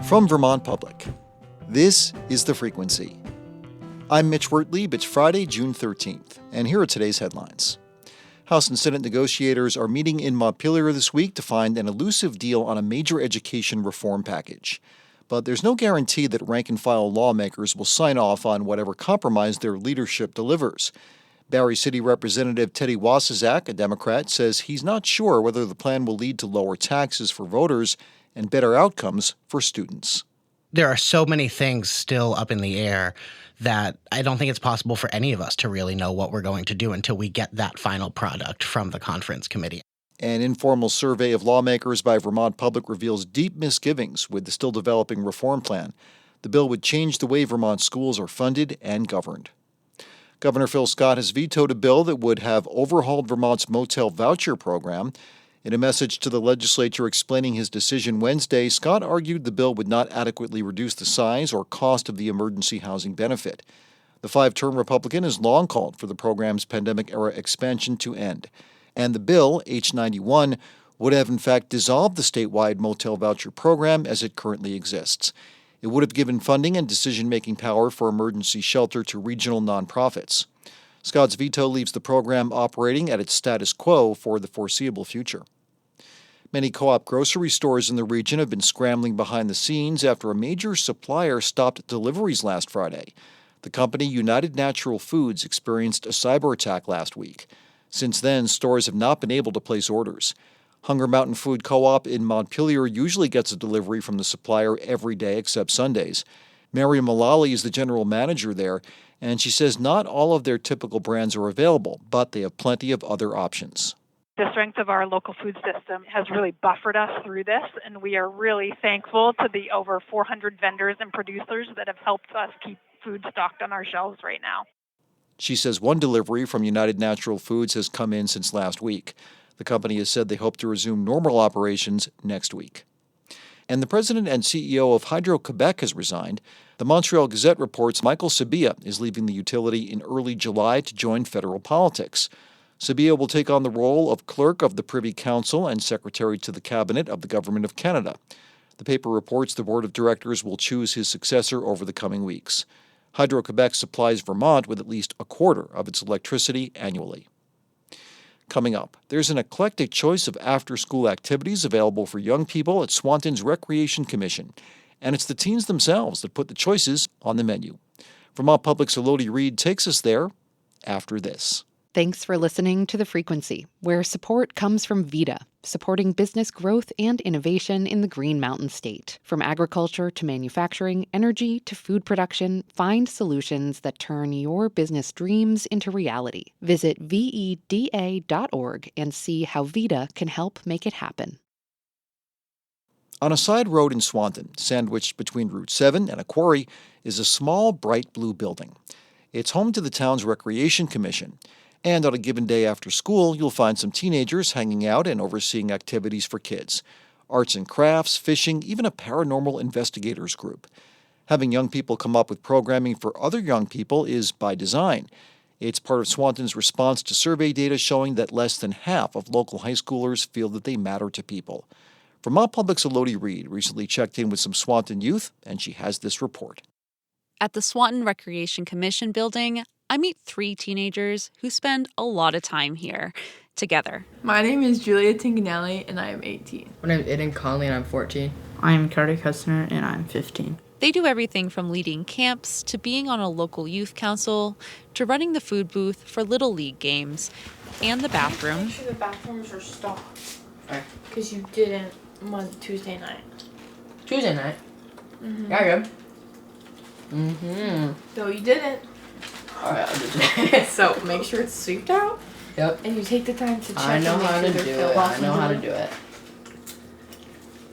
From Vermont Public, this is The Frequency. I'm Mitch Wertlieb. It's Friday, June 13th, and here are today's headlines. House and Senate negotiators are meeting in Montpelier this week to find an elusive deal on a major education reform package. But there's no guarantee that rank-and-file lawmakers will sign off on whatever compromise their leadership delivers. Barrie City Representative Teddy Wasizak, a Democrat, says he's not sure whether the plan will lead to lower taxes for voters and better outcomes for students. There are so many things still up in the air that I don't think it's possible for any of us to really know what we're going to do until we get that final product from the conference committee. An informal survey of lawmakers by Vermont Public reveals deep misgivings with the still developing reform plan. The bill would change the way Vermont schools are funded and governed. Governor Phil Scott has vetoed a bill that would have overhauled Vermont's motel voucher program. In a message to the legislature explaining his decision Wednesday, Scott argued the bill would not adequately reduce the size or cost of the emergency housing benefit. The five-term Republican has long called for the program's pandemic-era expansion to end. And the bill, H91, would have in fact dissolved the statewide motel voucher program as it currently exists. It would have given funding and decision-making power for emergency shelter to regional nonprofits. Scott's veto leaves the program operating at its status quo for the foreseeable future. Many co-op grocery stores in the region have been scrambling behind the scenes after a major supplier stopped deliveries last Friday. The company United Natural Foods experienced a cyber attack last week. Since then, stores have not been able to place orders. Hunger Mountain Food Co-op in Montpelier usually gets a delivery from the supplier every day except Sundays. Mary Mullally is the general manager there, and she says not all of their typical brands are available, but they have plenty of other options. The strength of our local food system has really buffered us through this, and we are really thankful to the over 400 vendors and producers that have helped us keep food stocked on our shelves right now. She says one delivery from United Natural Foods has come in since last week. The company has said they hope to resume normal operations next week. And the president and CEO of Hydro-Quebec has resigned. The Montreal Gazette reports Michael Sabia is leaving the utility in early July to join federal politics. Sabia will take on the role of clerk of the Privy Council and secretary to the cabinet of the Government of Canada. The paper reports the board of directors will choose his successor over the coming weeks. Hydro-Quebec supplies Vermont with at least a quarter of its electricity annually. Coming up, there's an eclectic choice of after-school activities available for young people at Swanton's Recreation Commission, and it's the teens themselves that put the choices on the menu. Vermont Public's Elodie Reed takes us there after this. Thanks for listening to The Frequency, where support comes from VITA, supporting business growth and innovation in the Green Mountain State. From agriculture to manufacturing, energy to food production, find solutions that turn your business dreams into reality. Visit VEDA.org and see how VITA can help make it happen. On a side road in Swanton, sandwiched between Route 7 and a quarry, is a small, bright blue building. It's home to the town's Recreation Commission. And on a given day after school, you'll find some teenagers hanging out and overseeing activities for kids. Arts and crafts, fishing, even a paranormal investigators group. Having young people come up with programming for other young people is by design. It's part of Swanton's response to survey data showing that less than half of local high schoolers feel that they matter to people. Vermont Public's Elodie Reed recently checked in with some Swanton youth, and she has this report. At the Swanton Recreation Commission building, I meet 3 teenagers who spend a lot of time here together. My name is Julia Tinganelli, and I am 18. My name is Aiden Conley, and I'm 14. I'm Carter Kustner, and I'm 15. They do everything from leading camps to being on a local youth council to running the food booth for Little League games and the bathroom. Make sure the bathrooms are stocked. Because you didn't Tuesday night. Tuesday night? Mm-hmm. Yeah, good. No, you didn't. Alright, I'll do it. So make sure it's swept out. Yep. And you take the time to check. I know and make how sure to do they're it. filled. I know how to do it.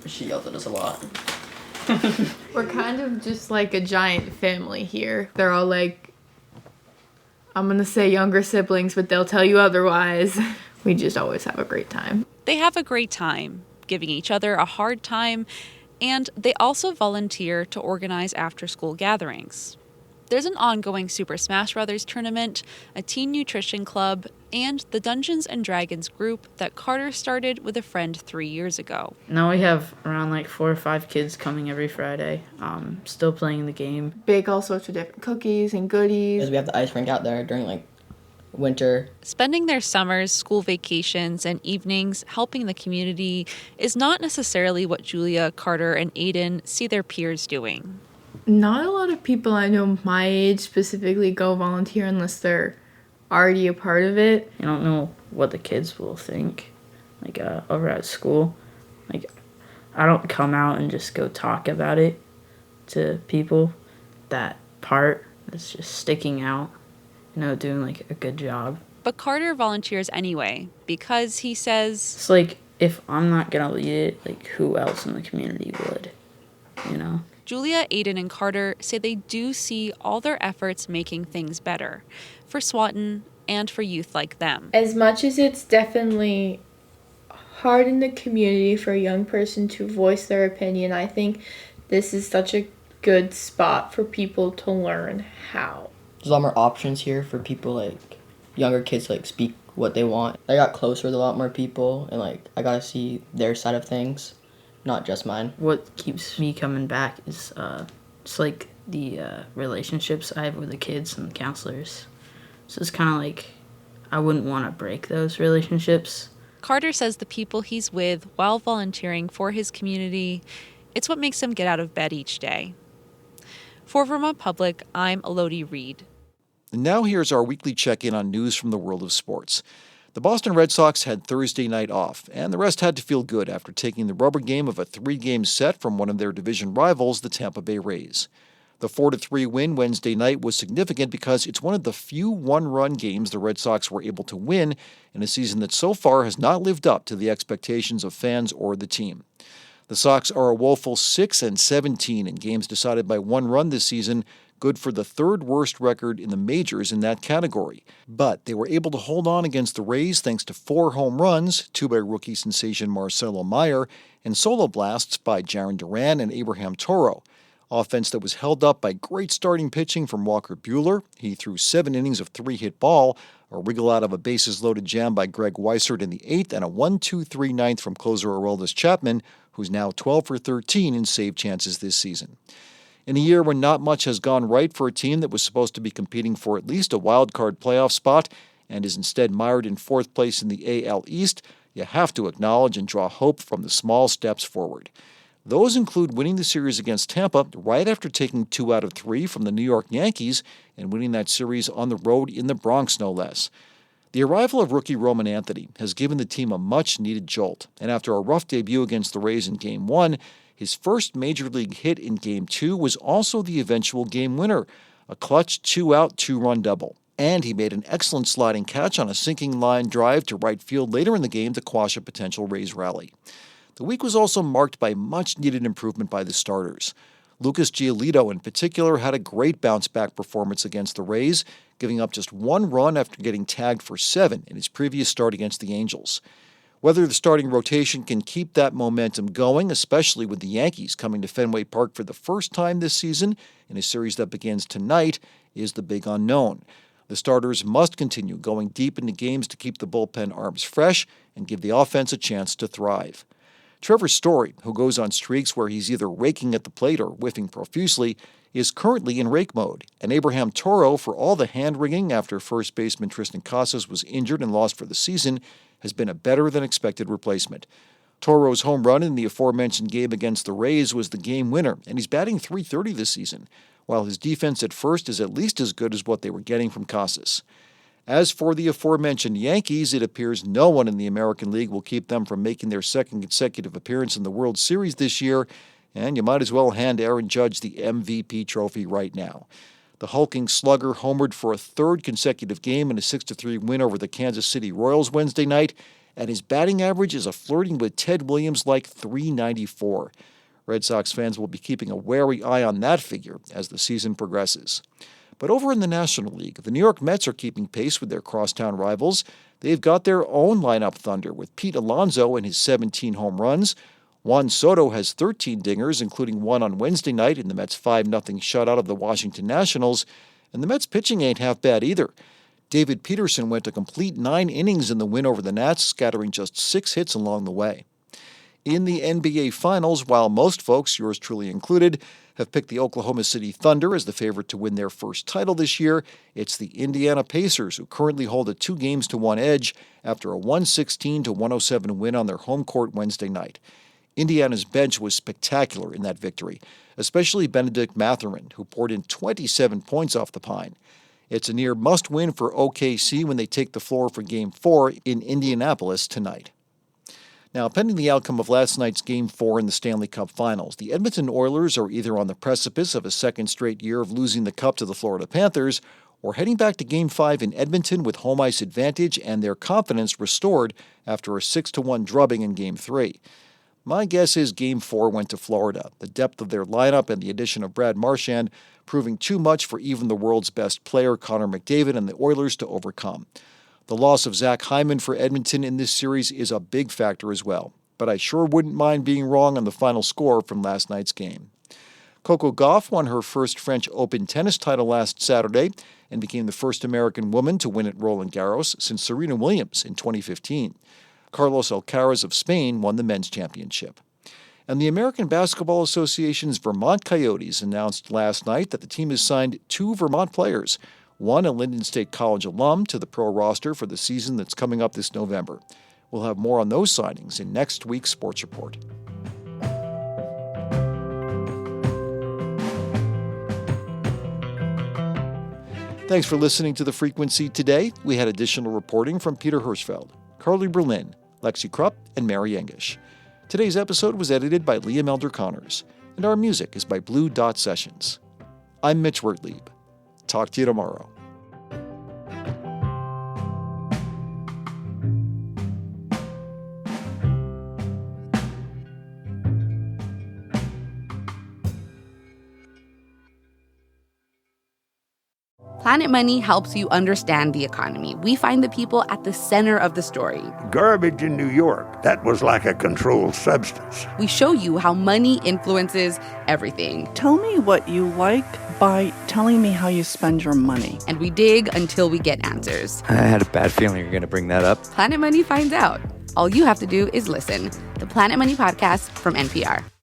She yelled at us a lot. We're kind of just like a giant family here. They're all like, I'm going to say younger siblings, but they'll tell you otherwise. We just always have a great time. They have a great time, giving each other a hard time, and they also volunteer to organize after-school gatherings. There's an ongoing Super Smash Bros. Tournament, a teen nutrition club, and the Dungeons & Dragons group that Carter started with a friend 3 years ago. Now we have around 4 or 5 kids coming every Friday, still playing the game. Bake all sorts of different cookies and goodies. Because we have the ice rink out there during winter. Spending their summers, school vacations, and evenings helping the community is not necessarily what Julia, Carter, and Aiden see their peers doing. Not a lot of people I know my age specifically go volunteer unless they're already a part of it. I don't know what the kids will think, over at school. I don't come out and just go talk about it to people. That part is just sticking out, doing a good job. But Carter volunteers anyway because he says, It's if I'm not gonna lead it, who else in the community would, Julia, Aiden, and Carter say they do see all their efforts making things better for Swanton and for youth like them. As much as it's definitely hard in the community for a young person to voice their opinion, I think this is such a good spot for people to learn how. There's a lot more options here for people, younger kids to speak what they want. I got closer with a lot more people, and I got to see their side of things, not just mine. What keeps me coming back is it's the relationships I have with the kids and the counselors. So it's kind of I wouldn't want to break those relationships. Carter says the people he's with while volunteering for his community, it's what makes him get out of bed each day. For Vermont Public, I'm Elodie Reed. And now here's our weekly check-in on news from the world of sports. The Boston Red Sox had Thursday night off, and the rest had to feel good after taking the rubber game of a 3-game set from one of their division rivals, the Tampa Bay Rays. The 4-3 win Wednesday night was significant because it's one of the few one-run games the Red Sox were able to win in a season that so far has not lived up to the expectations of fans or the team. The Sox are a woeful 6-17 in games decided by one run this season, good for the third worst record in the majors in that category. But they were able to hold on against the Rays thanks to 4 home runs, 2 by rookie sensation Marcelo Meyer, and solo blasts by Jarren Duran and Abraham Toro. Offense that was held up by great starting pitching from Walker Buehler. He threw 7 innings of 3-hit ball, a wriggle out of a bases-loaded jam by Greg Weissert in the 8th, and a 1-2-3 ninth from closer Aroldis Chapman, who's now 12 for 13 in save chances this season. In a year when not much has gone right for a team that was supposed to be competing for at least a wild-card playoff spot and is instead mired in 4th place in the AL East, you have to acknowledge and draw hope from the small steps forward. Those include winning the series against Tampa right after taking 2 out of 3 from the New York Yankees and winning that series on the road in the Bronx, no less. The arrival of rookie Roman Anthony has given the team a much-needed jolt, and after a rough debut against the Rays in Game 1, his first Major League hit in Game 2 was also the eventual game winner, a clutch 2-out, 2-run double. And he made an excellent sliding catch on a sinking line drive to right field later in the game to quash a potential Rays rally. The week was also marked by much-needed improvement by the starters. Lucas Giolito, in particular, had a great bounce-back performance against the Rays, giving up just 1 run after getting tagged for 7 in his previous start against the Angels. Whether the starting rotation can keep that momentum going, especially with the Yankees coming to Fenway Park for the first time this season in a series that begins tonight, is the big unknown. The starters must continue going deep into games to keep the bullpen arms fresh and give the offense a chance to thrive. Trevor Story, who goes on streaks where he's either raking at the plate or whiffing profusely, is currently in rake mode, and Abraham Toro, for all the hand-wringing after first baseman Tristan Casas was injured and lost for the season, has been a better-than-expected replacement. Toro's home run in the aforementioned game against the Rays was the game winner, and he's batting .330 this season, while his defense at first is at least as good as what they were getting from Casas. As for the aforementioned Yankees, it appears no one in the American League will keep them from making their second consecutive appearance in the World Series this year, and you might as well hand Aaron Judge the MVP trophy right now. The hulking slugger homered for a 3rd consecutive game in a 6-3 win over the Kansas City Royals Wednesday night, and his batting average is a flirting with Ted Williams-like .394. Red Sox fans will be keeping a wary eye on that figure as the season progresses. But over in the National League, the New York Mets are keeping pace with their crosstown rivals. They've got their own lineup thunder with Pete Alonso and his 17 home runs, Juan Soto has 13 dingers, including one on Wednesday night in the Mets' 5-0 shutout of the Washington Nationals, and the Mets' pitching ain't half bad either. David Peterson went a complete 9 innings in the win over the Nats, scattering just 6 hits along the way. In the NBA Finals, while most folks, yours truly included, have picked the Oklahoma City Thunder as the favorite to win their first title this year, it's the Indiana Pacers who currently hold a 2-1 edge after a 116-107 win on their home court Wednesday night. Indiana's bench was spectacular in that victory, especially Benedict Mathurin, who poured in 27 points off the pine. It's a near must-win for OKC when they take the floor for Game 4 in Indianapolis tonight. Now, pending the outcome of last night's Game 4 in the Stanley Cup Finals, the Edmonton Oilers are either on the precipice of a second straight year of losing the cup to the Florida Panthers or heading back to Game 5 in Edmonton with home ice advantage and their confidence restored after a 6-1 drubbing in Game 3. My guess is Game 4 went to Florida, the depth of their lineup and the addition of Brad Marchand proving too much for even the world's best player, Connor McDavid, and the Oilers to overcome. The loss of Zach Hyman for Edmonton in this series is a big factor as well, but I sure wouldn't mind being wrong on the final score from last night's game. Coco Gauff won her first French Open tennis title last Saturday and became the first American woman to win at Roland Garros since Serena Williams in 2015. Carlos Alcaraz of Spain won the men's championship. And the American Basketball Association's Vermont Coyotes announced last night that the team has signed 2 Vermont players, one a Linden State College alum, to the pro roster for the season that's coming up this November. We'll have more on those signings in next week's Sports Report. Thanks for listening to The Frequency today. We had additional reporting from Peter Hirschfeld, Carly Berlin, Lexi Krupp, and Mary Engish. Today's episode was edited by Liam Elder Connors, and our music is by Blue Dot Sessions. I'm Mitch Wertlieb. Talk to you tomorrow. Planet Money helps you understand the economy. We find the people at the center of the story. Garbage in New York, that was like a controlled substance. We show you how money influences everything. Tell me what you like by telling me how you spend your money. And we dig until we get answers. I had a bad feeling you were going to bring that up. Planet Money finds out. All you have to do is listen. The Planet Money Podcast from NPR.